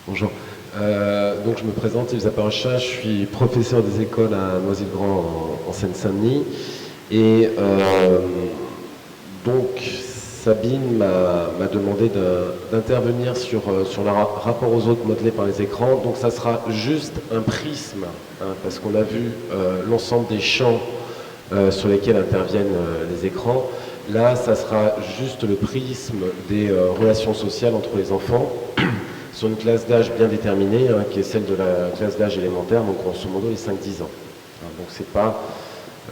Bonjour. Donc je me présente, Yves Zaparochat, je suis professeur des écoles à Noisy-le-Grand en Seine-Saint-Denis. Et donc Sabine m'a demandé d'intervenir sur le rapport aux autres modelé par les écrans. Donc ça sera juste un prisme, hein, parce qu'on a vu l'ensemble des champs sur lesquels interviennent les écrans. Là, ça sera juste le prisme des relations sociales entre les enfants sur une classe d'âge bien déterminée, hein, qui est celle de la classe d'âge élémentaire, donc grosso modo les 5-10 ans. Donc c'est pas,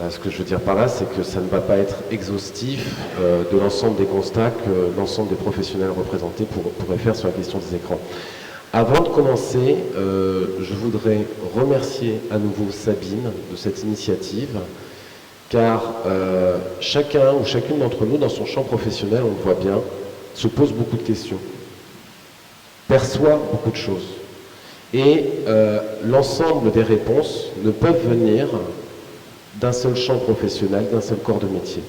ce que je veux dire par là, c'est que ça ne va pas être exhaustif de l'ensemble des constats que l'ensemble des professionnels représentés pourraient faire sur la question des écrans. Avant de commencer, je voudrais remercier à nouveau Sabine de cette initiative, car chacun ou chacune d'entre nous, dans son champ professionnel, on le voit bien, se pose beaucoup de questions, perçoit beaucoup de choses. Et l'ensemble des réponses ne peuvent venir d'un seul champ professionnel, d'un seul corps de métier.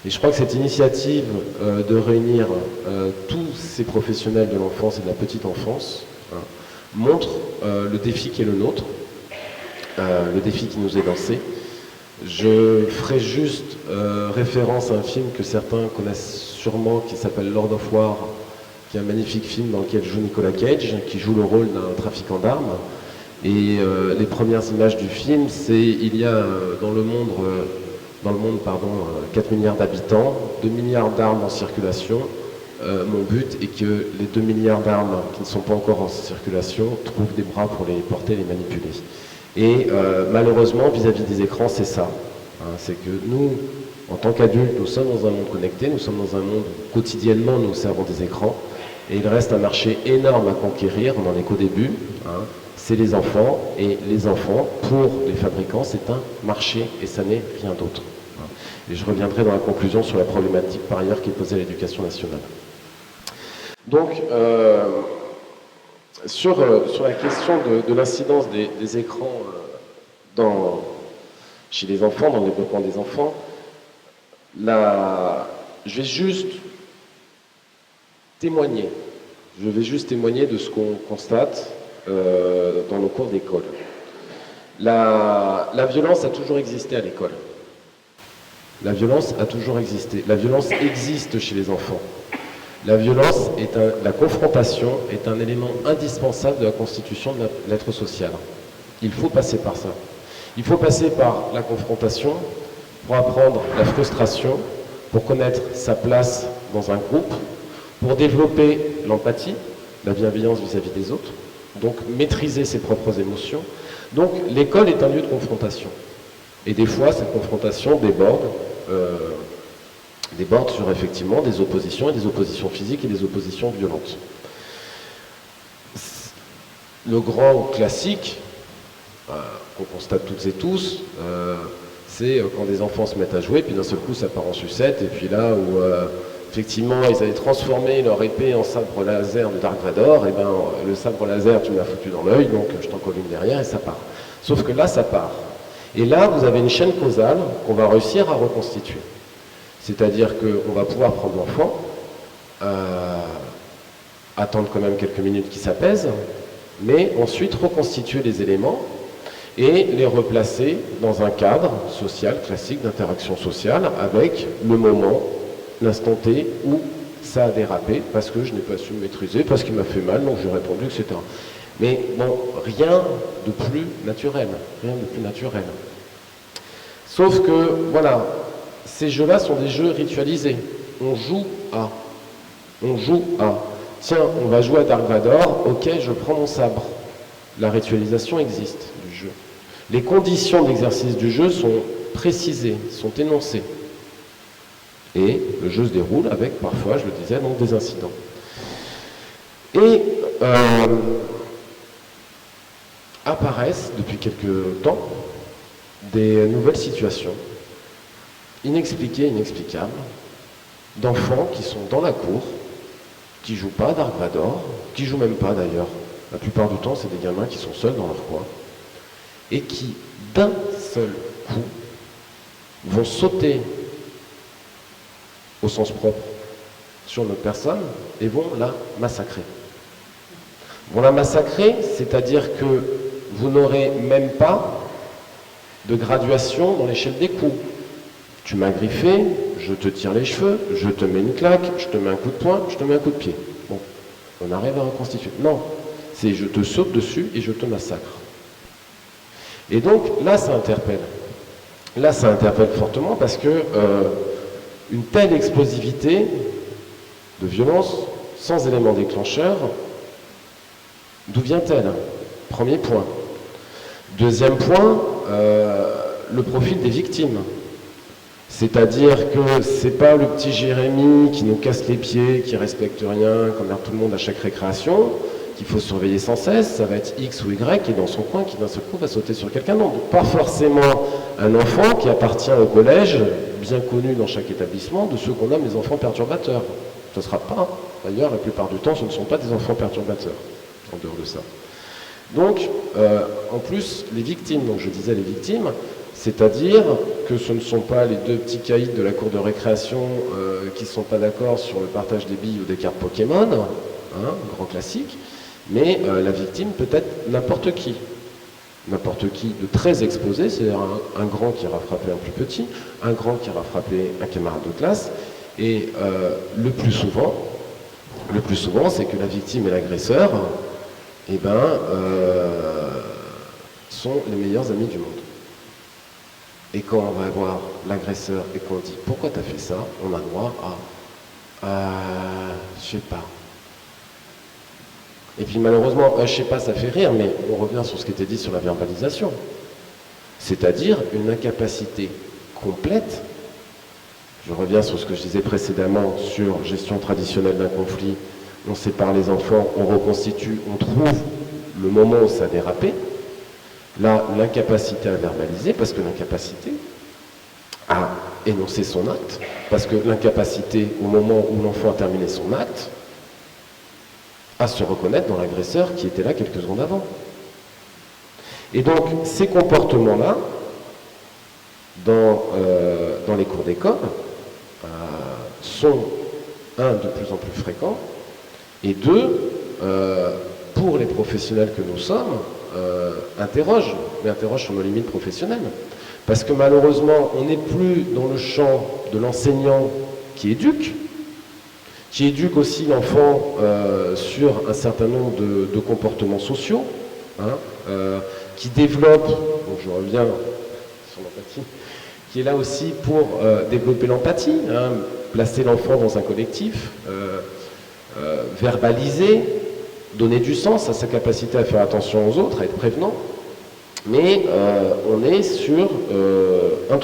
Et je crois que cette initiative de réunir tous ces professionnels de l'enfance et de la petite enfance montre le défi qui est le nôtre, le défi qui nous est lancé. Je ferai juste référence à un film que certains connaissent sûrement, qui s'appelle Lord of War, qui est un magnifique film dans lequel joue Nicolas Cage, qui joue le rôle d'un trafiquant d'armes. Et les premières images du film, c'est il y a dans le monde 4 milliards d'habitants, 2 milliards d'armes en circulation. Mon but est que les 2 milliards d'armes qui ne sont pas encore en circulation trouvent des bras pour les porter et les manipuler. Et malheureusement, vis-à-vis des écrans, c'est ça. Hein, c'est que nous, en tant qu'adultes, nous sommes dans un monde connecté, nous sommes dans un monde où quotidiennement nous servons des écrans. Et il reste un marché énorme à conquérir, on n'en est qu'au début. Hein, c'est les enfants, et les enfants, pour les fabricants, c'est un marché, et ça n'est rien d'autre. Et je reviendrai dans la conclusion sur la problématique par ailleurs qui est posée à l'éducation nationale. Donc, sur la question de l'incidence des écrans chez les enfants, dans le développement des enfants, je vais juste témoigner. Je vais juste témoigner de ce qu'on constate dans nos cours d'école. La violence a toujours existé à l'école. La violence a toujours existé. La violence existe chez les enfants. La confrontation est un élément indispensable de la constitution de l'être social. Il faut passer par ça. Il faut passer par la confrontation pour apprendre la frustration, pour connaître sa place dans un groupe, pour développer l'empathie, la bienveillance vis-à-vis des autres, donc maîtriser ses propres émotions. Donc l'école est un lieu de confrontation. Et des fois, cette confrontation déborde sur effectivement des oppositions, et des oppositions physiques et des oppositions violentes. Le grand classique, qu'on constate toutes et tous, c'est quand des enfants se mettent à jouer, puis d'un seul coup ça part en sucette, et puis là où effectivement ils avaient transformé leur épée en sabre laser de Dark Vador, et ben le sabre laser tu me l'as foutu dans l'œil, donc je t'en colle une derrière et ça part. Sauf que là ça part. Et là vous avez une chaîne causale qu'on va réussir à reconstituer. C'est-à-dire qu'on va pouvoir prendre l'enfant, attendre quand même quelques minutes qu'il s'apaise, mais ensuite reconstituer les éléments et les replacer dans un cadre social classique d'interaction sociale avec le moment, l'instant T où ça a dérapé parce que je n'ai pas su me maîtriser, parce qu'il m'a fait mal, donc j'ai répondu, etc. Mais bon, rien de plus naturel, rien de plus naturel. Sauf que, voilà, ces jeux-là sont des jeux ritualisés. On joue à. Tiens, on va jouer à Dark Vador, ok, je prends mon sabre. La ritualisation existe du jeu. Les conditions d'exercice du jeu sont précisées, sont énoncées. Et le jeu se déroule avec, parfois, je le disais, donc des incidents. Et apparaissent, depuis quelques temps, des nouvelles situations inexpliquées, inexplicables, d'enfants qui sont dans la cour, qui jouent pas à Dark Vador, qui jouent même pas d'ailleurs. La plupart du temps, c'est des gamins qui sont seuls dans leur coin, et qui, d'un seul coup, vont sauter au sens propre sur notre personne et vont la massacrer. vont la massacrer, c'est-à-dire que vous n'aurez même pas de graduation dans l'échelle des coups. Tu m'as griffé, je te tire les cheveux, je te mets une claque, je te mets un coup de poing, je te mets un coup de pied. Bon, on arrive à reconstituer. Non, c'est je te saute dessus et je te massacre. Et donc là, ça interpelle. Là, ça interpelle fortement parce que une telle explosivité de violence, sans élément déclencheur, d'où vient-elle? Premier point. Deuxième point, le profil des victimes. C'est-à-dire que c'est pas le petit Jérémy qui nous casse les pieds, qui respecte rien, qui emmerde tout le monde à chaque récréation, qu'il faut surveiller sans cesse, ça va être X ou Y qui est dans son coin, qui d'un seul coup va sauter sur quelqu'un d'autre. Donc pas forcément un enfant qui appartient au collège, bien connu dans chaque établissement, de ceux qu'on nomme les enfants perturbateurs. Ce ne sera pas, d'ailleurs, la plupart du temps, ce ne sont pas des enfants perturbateurs, en dehors de ça. Donc, en plus, les victimes, donc je disais les victimes, c'est-à-dire que ce ne sont pas les deux petits caïds de la cour de récréation qui ne sont pas d'accord sur le partage des billes ou des cartes Pokémon, hein, grand classique, mais la victime peut être n'importe qui. N'importe qui de très exposé, c'est-à-dire un grand qui ira frapper un plus petit, un grand qui ira frapper un camarade de classe, et le plus souvent, c'est que la victime et l'agresseur, eh ben, sont les meilleurs amis du monde. Et quand on va voir l'agresseur et qu'on dit « Pourquoi tu as fait ça ?», on a droit à « Je sais pas ». Et puis malheureusement, je sais pas, ça fait rire, mais on revient sur ce qui était dit sur la verbalisation. C'est-à-dire une incapacité complète. Je reviens sur ce que je disais précédemment sur gestion traditionnelle d'un conflit. On sépare les enfants, on reconstitue, on trouve le moment où ça a dérapé. Là, l'incapacité à verbaliser, parce que l'incapacité à énoncer son acte, parce que l'incapacité au moment où l'enfant a terminé son acte, à se reconnaître dans l'agresseur qui était là quelques secondes avant. Et donc, ces comportements-là, dans les cours d'école, sont, un, de plus en plus fréquents, et deux, pour les professionnels que nous sommes, interrogent sur nos limites professionnelles. Parce que malheureusement, on n'est plus dans le champ de l'enseignant qui éduque aussi l'enfant sur un certain nombre de comportements sociaux, hein, qui développe, donc je reviens sur l'empathie, qui est là aussi pour développer l'empathie, hein, placer l'enfant dans un collectif, verbaliser, donner du sens à sa capacité à faire attention aux autres, à être prévenant, mais on est sur un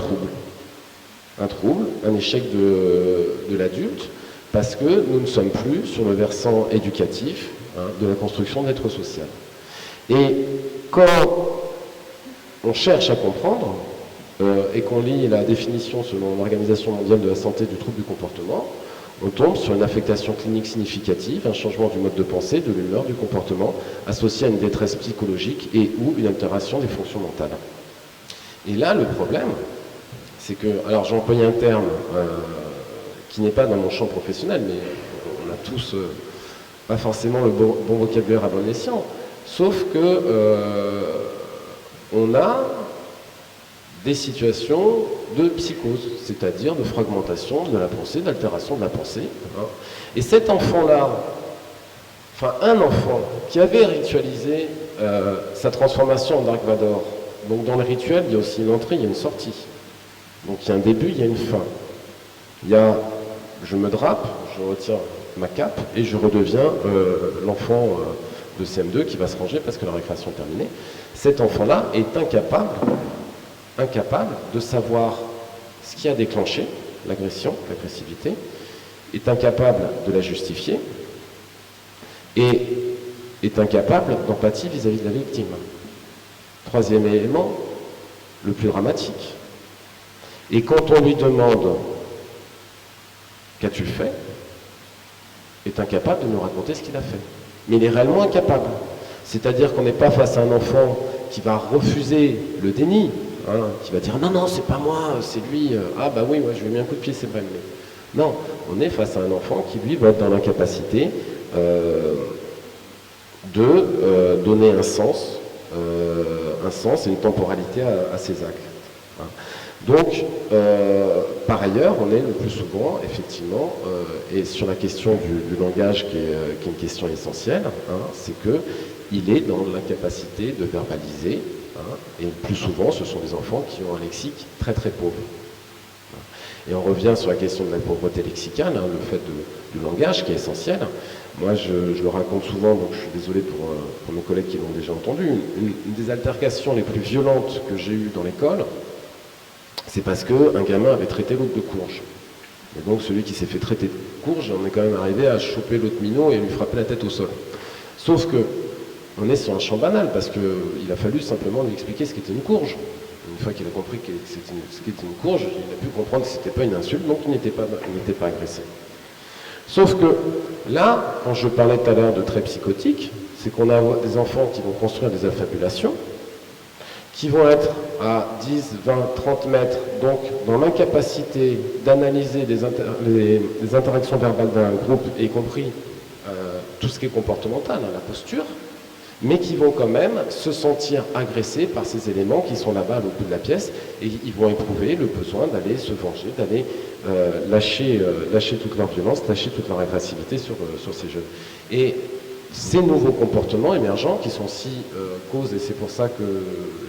trouble, un échec de l'adulte, parce que nous ne sommes plus sur le versant éducatif, hein, de la construction de l'être social. Et quand on cherche à comprendre, et qu'on lit la définition selon l'Organisation mondiale de la santé du trouble du comportement, on tombe sur une affectation clinique significative, un changement du mode de pensée, de l'humeur, du comportement, associé à une détresse psychologique et ou une altération des fonctions mentales. Et là, le problème, c'est que, alors j'ai employé un terme qui n'est pas dans mon champ professionnel, mais on a tous pas forcément le bon vocabulaire à bon escient, sauf que on a des situations de psychose, c'est-à-dire de fragmentation de la pensée, d'altération de la pensée. Hein. Et cet enfant-là, enfin un enfant qui avait ritualisé sa transformation en Dark Vador, donc dans le rituel, il y a aussi une entrée, il y a une sortie. Donc il y a un début, il y a une fin. Il y a, je me drape, je retire ma cape et je redeviens l'enfant de CM2 qui va se ranger parce que la récréation est terminée. Cet enfant-là est incapable de savoir ce qui a déclenché l'agression, l'agressivité, est incapable de la justifier et est incapable d'empathie vis-à-vis de la victime. Troisième élément, le plus dramatique. Et quand on lui demande « Qu'as-tu fait ?», est incapable de nous raconter ce qu'il a fait. Mais il est réellement incapable. C'est-à-dire qu'on n'est pas face à un enfant qui va refuser le déni, hein, qui va dire « Non, non, c'est pas moi, c'est lui. Ah bah oui, ouais, je lui ai mis un coup de pied, c'est vrai. » Mais... Non, on est face à un enfant qui, lui, va être dans l'incapacité de donner un sens et une temporalité à ces actes. Hein. Donc, par ailleurs, on est le plus souvent, effectivement, et sur la question du langage qui est une question essentielle, hein, c'est qu'il est dans l'incapacité de verbaliser, hein, et le plus souvent, ce sont des enfants qui ont un lexique très très pauvre. Et on revient sur la question de la pauvreté lexicale, hein, le fait du langage qui est essentiel. Moi, je le raconte souvent, donc je suis désolé pour mes collègues qui l'ont déjà entendu. Une des altercations les plus violentes que j'ai eues dans l'école, c'est parce qu'un gamin avait traité l'autre de courge. Et donc celui qui s'est fait traiter de courge, on est quand même arrivé à choper l'autre minot et à lui frapper la tête au sol. Sauf que on est sur un champ banal, parce qu'il a fallu simplement lui expliquer ce qu'était une courge. Une fois qu'il a compris ce qu'était une courge, il a pu comprendre que ce n'était pas une insulte, donc il n'était pas agressé. Sauf que là, quand je parlais tout à l'heure de traits psychotiques, c'est qu'on a des enfants qui vont construire des affabulations, qui vont être à 10, 20, 30 mètres, donc dans l'incapacité d'analyser les interactions verbales d'un groupe, y compris tout ce qui est comportemental, hein, la posture, mais qui vont quand même se sentir agressés par ces éléments qui sont là-bas à l'autre bout de la pièce, et ils vont éprouver le besoin d'aller se venger, d'aller lâcher toute leur violence, lâcher toute leur agressivité sur ces jeunes. Et ces nouveaux comportements émergents, qui sont si causes, et c'est pour ça que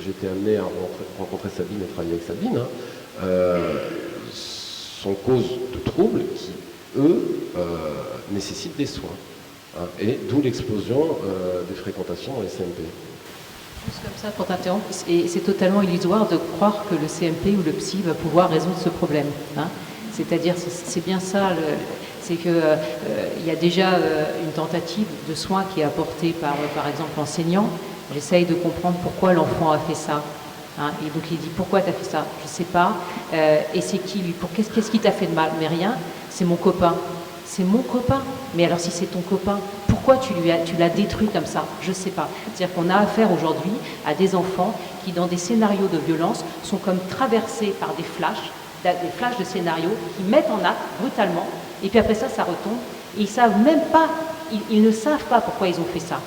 j'ai été amené à rencontrer Sabine et travailler avec Sabine, hein, sont causes de troubles qui, eux, nécessitent des soins. Hein, et d'où l'explosion des fréquentations dans les CMP. Juste comme ça, pour t'interrompre, et c'est totalement illusoire de croire que le CMP ou le psy va pouvoir résoudre ce problème. Hein. C'est-à-dire, c'est bien ça, c'est qu'il y a déjà une tentative de soins qui est apportée par exemple, l'enseignant. J'essaye de comprendre pourquoi l'enfant a fait ça. Hein, et donc il dit, pourquoi tu as fait ça? Je ne sais pas. Et c'est qui lui? Qu'est-ce qui t'a fait de mal? Mais rien, c'est mon copain. C'est mon copain. Mais alors si c'est ton copain, pourquoi tu l'as détruit comme ça? Je ne sais pas. C'est-à-dire qu'on a affaire aujourd'hui à des enfants qui, dans des scénarios de violence, sont comme traversés par des flashs de scénarios qui mettent en acte brutalement, et puis après ça retombe, et ils savent même pas, ils ne savent pas pourquoi ils ont fait ça.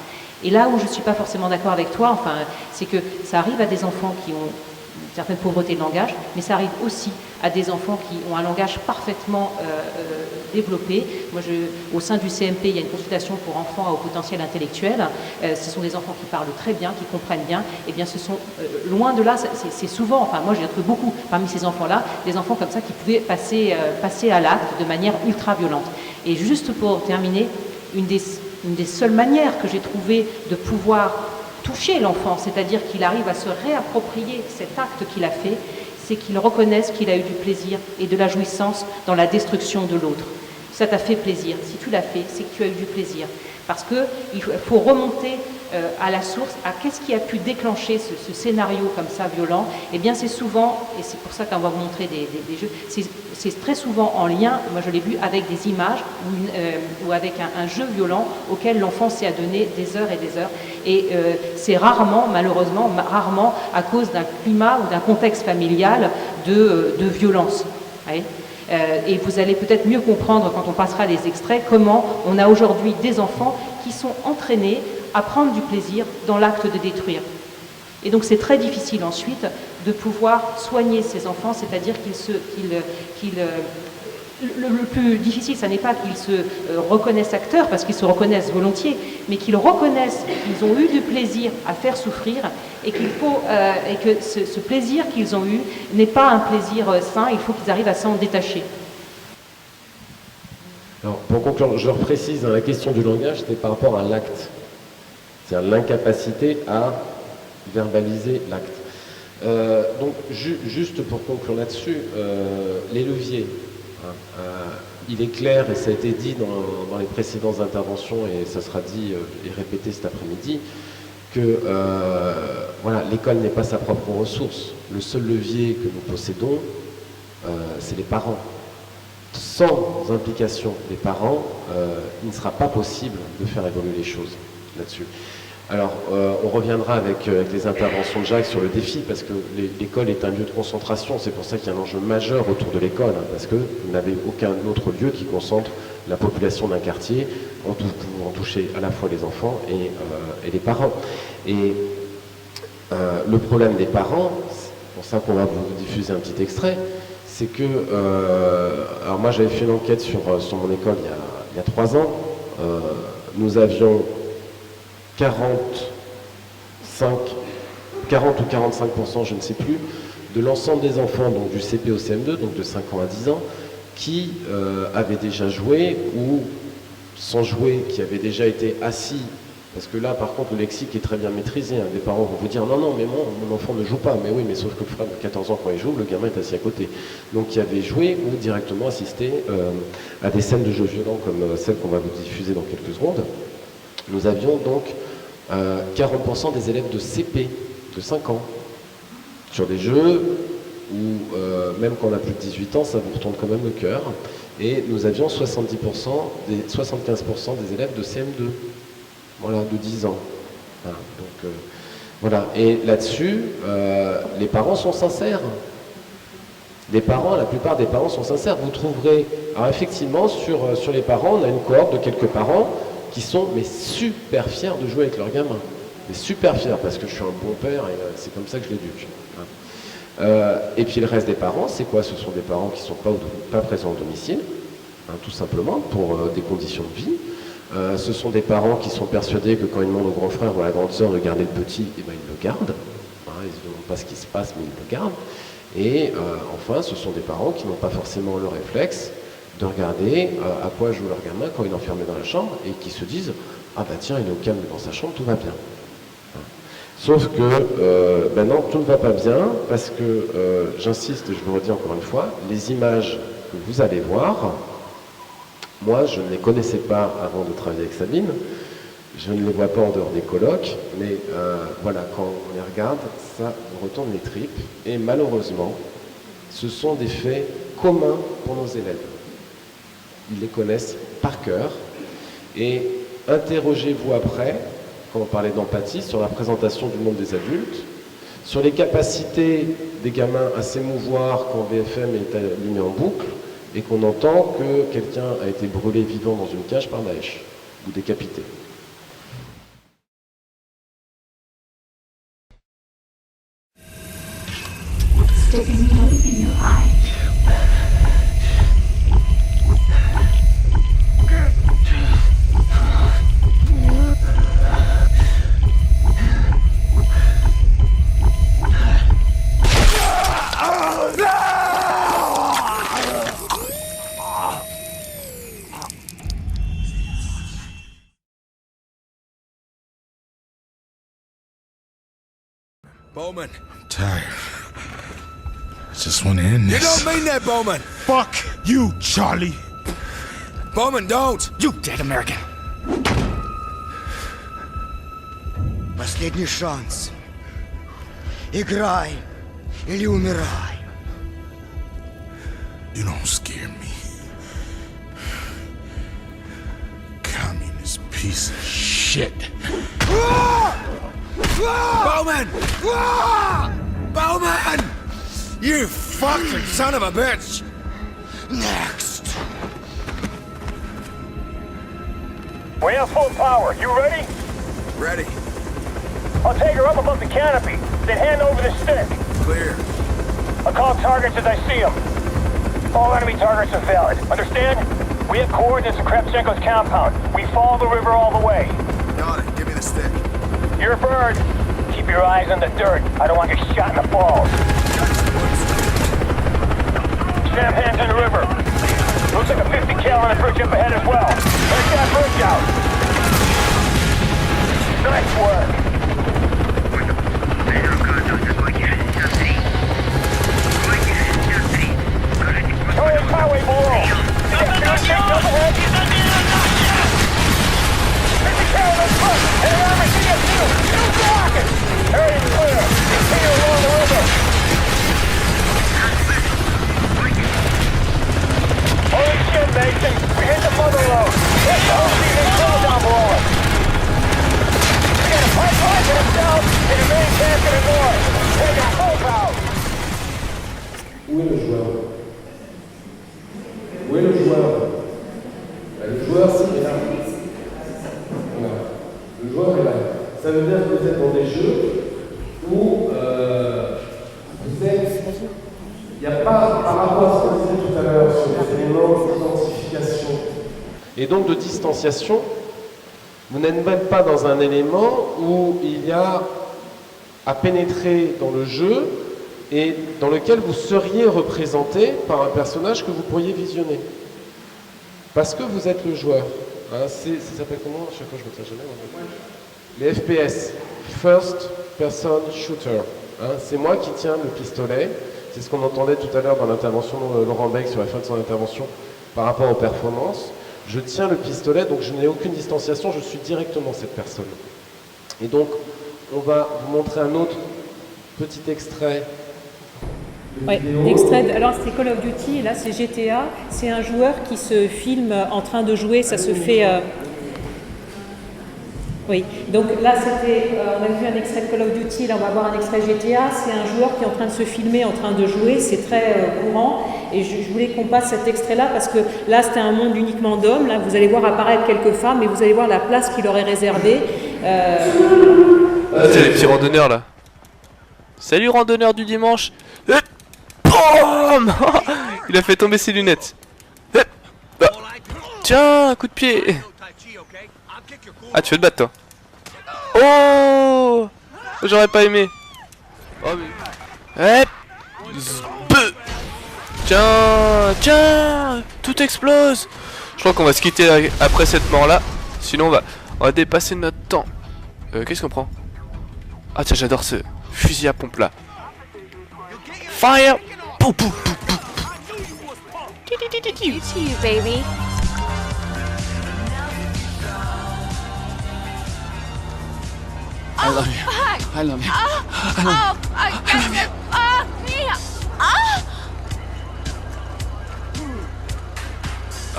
Et là où je ne suis pas forcément d'accord avec toi, enfin, c'est que ça arrive à des enfants qui ont une certaine pauvreté de langage, mais ça arrive aussi à des enfants qui ont un langage parfaitement développé. Moi, au sein du CMP, il y a une consultation pour enfants à haut potentiel intellectuel. Ce sont des enfants qui parlent très bien, qui comprennent bien. Eh bien, ce sont loin de là, c'est souvent, enfin moi j'ai trouvé beaucoup parmi ces enfants-là, des enfants comme ça qui pouvaient passer à l'acte de manière ultra violente. Et juste pour terminer, une des seules manières que j'ai trouvé de pouvoir toucher l'enfant, c'est-à-dire qu'il arrive à se réapproprier cet acte qu'il a fait, c'est qu'il reconnaisse qu'il a eu du plaisir et de la jouissance dans la destruction de l'autre. Ça t'a fait plaisir. Si tu l'as fait, c'est que tu as eu du plaisir. Parce qu'il faut remonter à la source, à qu'est-ce qui a pu déclencher ce scénario comme ça violent. Eh bien c'est souvent, et c'est pour ça qu'on va vous montrer des jeux, c'est très souvent en lien, moi je l'ai vu, avec des images ou avec un jeu violent auquel l'enfant s'est adonné des heures et des heures. Et c'est rarement, malheureusement, rarement à cause d'un climat ou d'un contexte familial de violence. Ouais. Et vous allez peut-être mieux comprendre quand on passera les extraits comment on a aujourd'hui des enfants qui sont entraînés à prendre du plaisir dans l'acte de détruire. Et donc c'est très difficile ensuite de pouvoir soigner ces enfants, c'est-à-dire le plus difficile, ce n'est pas qu'ils se reconnaissent acteurs, parce qu'ils se reconnaissent volontiers, mais qu'ils reconnaissent qu'ils ont eu du plaisir à faire souffrir, et que ce plaisir qu'ils ont eu n'est pas un plaisir sain, il faut qu'ils arrivent à s'en détacher. Alors, pour conclure, je reprécise, la question du langage, c'était par rapport à l'acte. C'est-à-dire l'incapacité à verbaliser l'acte. Donc, juste pour conclure là-dessus, les leviers. Il est clair, et ça a été dit dans les précédentes interventions, et ça sera dit et répété cet après-midi, que voilà, l'école n'est pas sa propre ressource. Le seul levier que nous possédons, c'est les parents. Sans implication des parents, il ne sera pas possible de faire évoluer les choses là-dessus. Alors, on reviendra avec les interventions de Jacques sur le défi, parce que l'école est un lieu de concentration. C'est pour ça qu'il y a un enjeu majeur autour de l'école, hein, parce que vous n'avez aucun autre lieu qui concentre la population d'un quartier, en pouvant toucher à la fois les enfants et les parents. Et le problème des parents, c'est pour ça qu'on va vous diffuser un petit extrait, c'est que, alors moi j'avais fait une enquête sur mon école il y a 3 ans, nous avions 40 ou 45%, je ne sais plus, de l'ensemble des enfants, donc du CP au CM2, donc de 5 ans à 10 ans, qui avaient déjà joué ou sans jouer, qui avaient déjà été assis. Parce que là, par contre, le lexique est très bien maîtrisé. Hein. Les parents vont vous dire « Non, non, mais mon enfant ne joue pas. » Mais oui, mais sauf que le frère de 14 ans, quand il joue, le gamin est assis à côté. Donc, qui avait joué ou directement assisté à des scènes de jeux violents comme celle qu'on va vous diffuser dans quelques secondes. Nous avions donc 40% des élèves de CP, de 5 ans, sur des jeux où, même quand on a plus de 18 ans, ça vous retourne quand même le cœur. Et nous avions 75% des élèves de CM2. Voilà, de 10 ans. Voilà, donc, voilà. Et là-dessus, les parents sont sincères. La plupart des parents sont sincères. Vous trouverez, alors effectivement, sur les parents, on a une cohorte de quelques parents qui sont mais super fiers de jouer avec leurs gamins. Mais super fiers, parce que je suis un bon père et c'est comme ça que je l'éduque. Et puis le reste des parents, c'est quoi? Ce sont des parents qui ne sont pas présents au domicile, hein, tout simplement, pour des conditions de vie. Ce sont des parents qui sont persuadés que quand ils demandent au grand frère ou à la grande sœur de garder le petit, eh ben, ils le gardent. Hein, ils ne demandent pas ce qui se passe, mais ils le gardent. Et enfin, ce sont des parents qui n'ont pas forcément le réflexe de regarder à quoi joue leur gamin quand il est enfermé dans la chambre et qui se disent « Ah bah tiens, il est au calme dans sa chambre, tout va bien. » Sauf que maintenant, tout ne va pas bien parce que, j'insiste, je vous le redis encore une fois, les images que vous allez voir, moi, je ne les connaissais pas avant de travailler avec Sabine. Je ne les vois pas en dehors des colloques, mais voilà, quand on les regarde, ça me retourne les tripes. Et malheureusement, ce sont des faits communs pour nos élèves. Ils les connaissent par cœur. Et interrogez-vous après, quand on parlait d'empathie, sur la présentation du monde des adultes, sur les capacités des gamins à s'émouvoir quand BFM est allumé en boucle, et qu'on entend que quelqu'un a été brûlé vivant dans une cage par Daesh, ou décapité. Bowman. I'm tired. I just want to end You this. don't mean that, Bowman! Fuck you, Charlie. Bowman, don't! You dead American! Последний шанс. Играй или умирай. You don't scare me. Communist piece of shit. Bowman! Bowman! You fucking son of a bitch! Next. We have full power. You ready? Ready. I'll take her up above the canopy, then hand over the stick. Clear. I'll call targets as I see them. All enemy targets are valid. Understand? We have coordinates of Kravchenko's compound. We follow the river all the way. Got it. Give me the stick. You're a bird. Keep your eyes on the dirt. I don't want you shot in the balls. Snap hands in the river. Looks like a 50 cal on the bridge up ahead as well. Break that bridge out. Nice work. Charlie's highway below. See that fuel tank up ahead? 50 cal in front. And an army CSU. Two rockets. Area clear. Continue along the river. Holy shit, Mason. We hit the mother load. That's the whole season crawl down below us. We got a joueur est là. Ça veut dire que vous êtes dans des jeux où vous êtes... Il n'y a pas, par rapport à ce qu'on disait tout à l'heure sur les éléments d'identification et donc de distanciation, vous n'êtes même pas dans un élément où il y a à pénétrer dans le jeu et dans lequel vous seriez représenté par un personnage que vous pourriez visionner. Parce que vous êtes le joueur. Hein, ça s'appelle comment? À chaque fois je ne sais jamais. Les FPS, First Person Shooter. Hein, c'est moi qui tiens le pistolet. C'est ce qu'on entendait tout à l'heure dans l'intervention de Laurent Beck sur la fin de son intervention par rapport aux performances. Je tiens le pistolet, donc je n'ai aucune distanciation, je suis directement cette personne. Et donc, on va vous montrer un autre petit extrait. Ouais, l'extrait, alors c'est Call of Duty, et là c'est GTA, c'est un joueur qui se filme en train de jouer, ça se fait... Oui, donc là c'était, on a vu un extrait de Call of Duty, là on va voir un extrait GTA, c'est un joueur qui est en train de se filmer, en train de jouer, c'est très courant, et je voulais qu'on passe cet extrait-là parce que là c'était un monde uniquement d'hommes, là vous allez voir apparaître quelques femmes, et vous allez voir la place qu'il leur est réservée. C'est les petits randonneurs là. Salut randonneur du dimanche. Boum. Il a fait tomber ses lunettes. Tiens, un coup de pied. Ah, tu veux te battre toi? Oh, j'aurais pas aimé. Oh mais... Tiens, tout explose. Je crois qu'on va se quitter après cette mort là. Sinon on va dépasser notre temps. Qu'est-ce qu'on prend? Ah tiens, j'adore ce fusil à pompe là. Fire. Pou, pou, pou, pou. It's you, baby. I love you. I love you.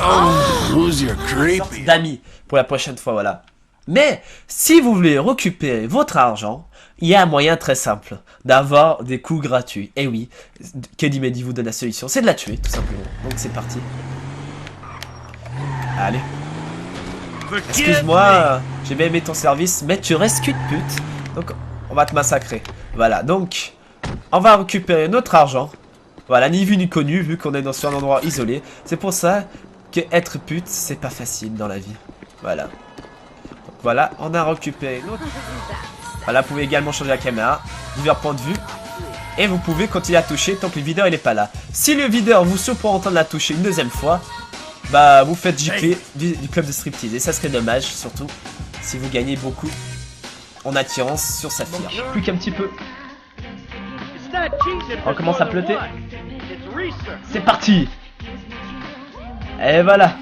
Oh, who's your creepy? D'amis pour la prochaine fois, voilà. Mais si vous voulez récupérer votre argent, il y a un moyen très simple d'avoir des coups gratuits. Et oui, Kelly Mehdi vous donne la solution, c'est de la tuer tout simplement. Donc c'est parti. Allez. Excuse-moi, j'ai bien aimé ton service, mais tu restes qu'une pute. Donc on va te massacrer. Voilà, donc on va récupérer notre argent. Voilà, ni vu ni connu, vu qu'on est sur un endroit isolé. C'est pour ça que être pute, c'est pas facile dans la vie. Voilà. Donc, voilà, on a récupéré notre... Voilà, vous pouvez également changer la caméra, divers points de vue. Et vous pouvez continuer à toucher tant que le videur il est pas là. Si le videur vous surprend en train de la toucher une deuxième fois, bah vous faites gicler du club de striptease. Et ça serait dommage, surtout si vous gagnez beaucoup en attirance sur Saphir. Plus qu'un petit peu. On commence à plotter. C'est parti. Et voilà.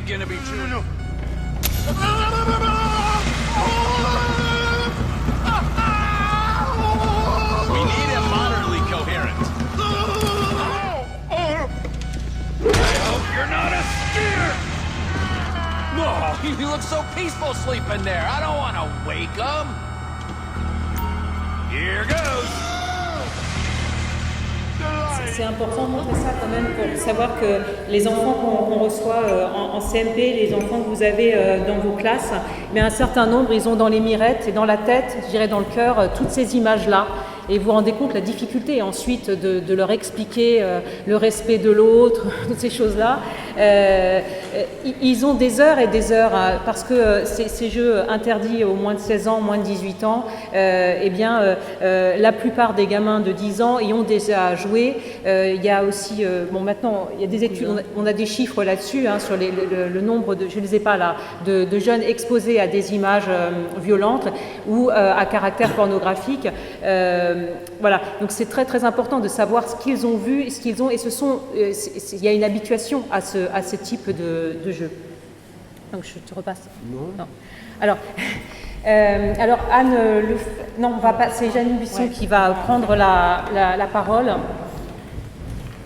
Gonna be true. We need him moderately coherent. I hope you're not a steer. No, you look so peaceful sleeping there. I don't want to wake him. Here goes. C'est important de montrer ça quand même pour savoir que les enfants qu'on reçoit en CMP, les enfants que vous avez dans vos classes, mais un certain nombre, ils ont dans les mirettes et dans la tête, je dirais dans le cœur, toutes ces images-là. Et vous vous rendez compte la difficulté ensuite de leur expliquer le respect de l'autre, toutes ces choses-là. Ils ont des heures et des heures, parce que ces jeux interdits aux moins de 16 ans, moins de 18 ans, eh bien, la plupart des gamins de 10 ans y ont déjà joué. Il y a aussi, bon maintenant, il y a des études, on a des chiffres là-dessus, hein, sur le nombre, je ne les ai pas là, de jeunes exposés à des images violentes ou à caractère pornographique. Voilà, donc c'est très très important de savoir ce qu'ils ont vu, ce qu'ils ont, et il y a une habituation à ce type de jeu. Donc je te repasse. Non. Alors Anne, non, on va pas. C'est Janine Buisson qui va prendre la parole.